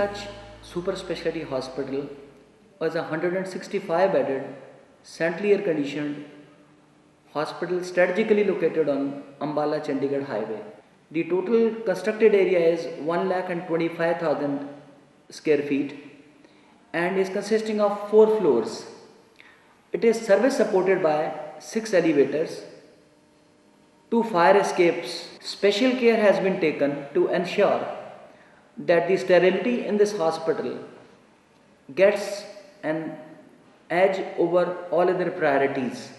Touch Super Specialty Hospital was a 165 bedded, centrally air conditioned hospital strategically located on Ambala Chandigarh highway. The total constructed area is 1,25,000 square feet and is consisting of 4 floors. It is service supported by 6 elevators, 2 fire escapes. Special care has been taken to ensure that the sterility in this hospital gets an edge over all other priorities.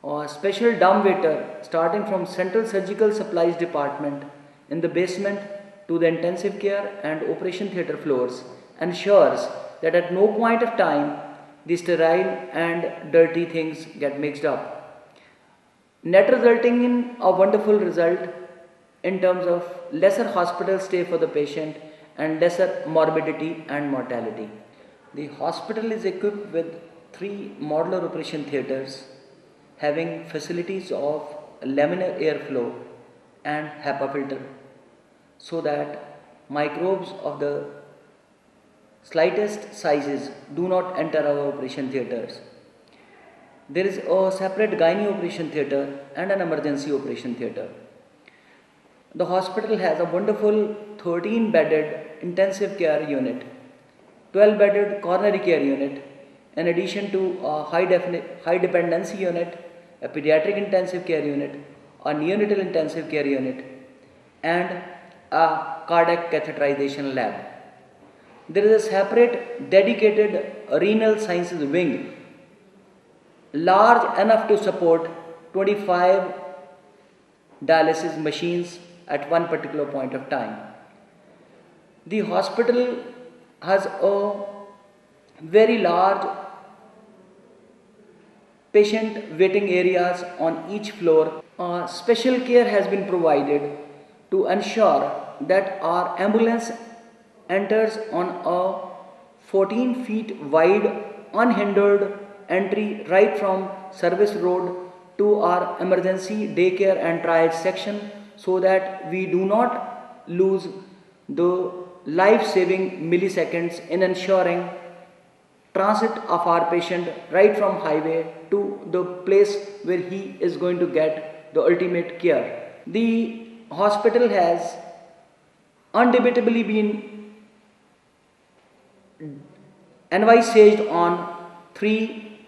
A special dumbwaiter starting from Central Surgical Supplies Department in the basement to the intensive care and operation theatre floors ensures that at no point of time the sterile and dirty things get mixed up, net resulting in a wonderful result in terms of lesser hospital stay for the patient and lesser morbidity and mortality. The hospital is equipped with 3 modular operation theatres having facilities of laminar airflow and HEPA filter so that microbes of the slightest sizes do not enter our operation theatres. There is a separate gynae operation theatre and an emergency operation theatre. The hospital has a wonderful 13 bedded intensive care unit, 12 bedded coronary care unit, in addition to a high dependency unit, a pediatric intensive care unit, a neonatal intensive care unit, and a cardiac catheterization lab. There is a separate dedicated renal sciences wing, large enough to support 25 dialysis machines at one particular point of time. The hospital has a very large patient waiting areas on each floor. Special care has been provided to ensure that our ambulance enters on a 14 feet wide unhindered entry right from service road to our emergency daycare and triage section so that we do not lose the life-saving milliseconds in ensuring transit of our patient right from highway to the place where he is going to get the ultimate care. The hospital has undebatably been envisaged on 3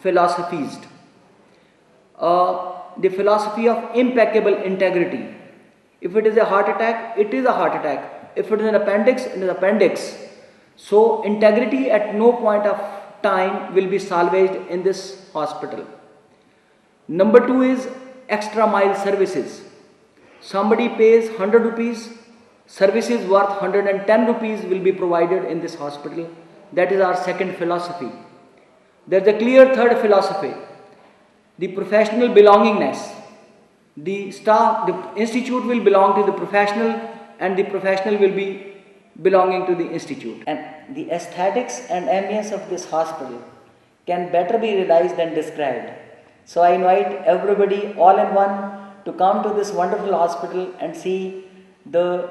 philosophies. The philosophy of impeccable integrity. If it is a heart attack, it is a heart attack. If it is an appendix, it is appendix. So integrity at no point of time will be salvaged in this hospital. Number 2 is extra mile services. Somebody pays 100 rupees, services worth 110 rupees will be provided in this hospital. That is our second philosophy. There is a clear third philosophy, the professional belongingness. The staff, the institute will belong to the professional and the professional will be belonging to the institute. And the aesthetics and ambience of this hospital can better be realized than described. So I invite everybody all in one to come to this wonderful hospital and see the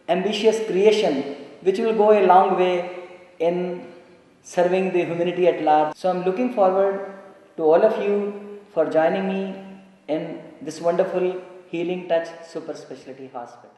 ambitious creation which will go a long way in serving the humanity at large. So I'm looking forward to all of you for joining me in this wonderful Healing Touch Super Specialty Hospital.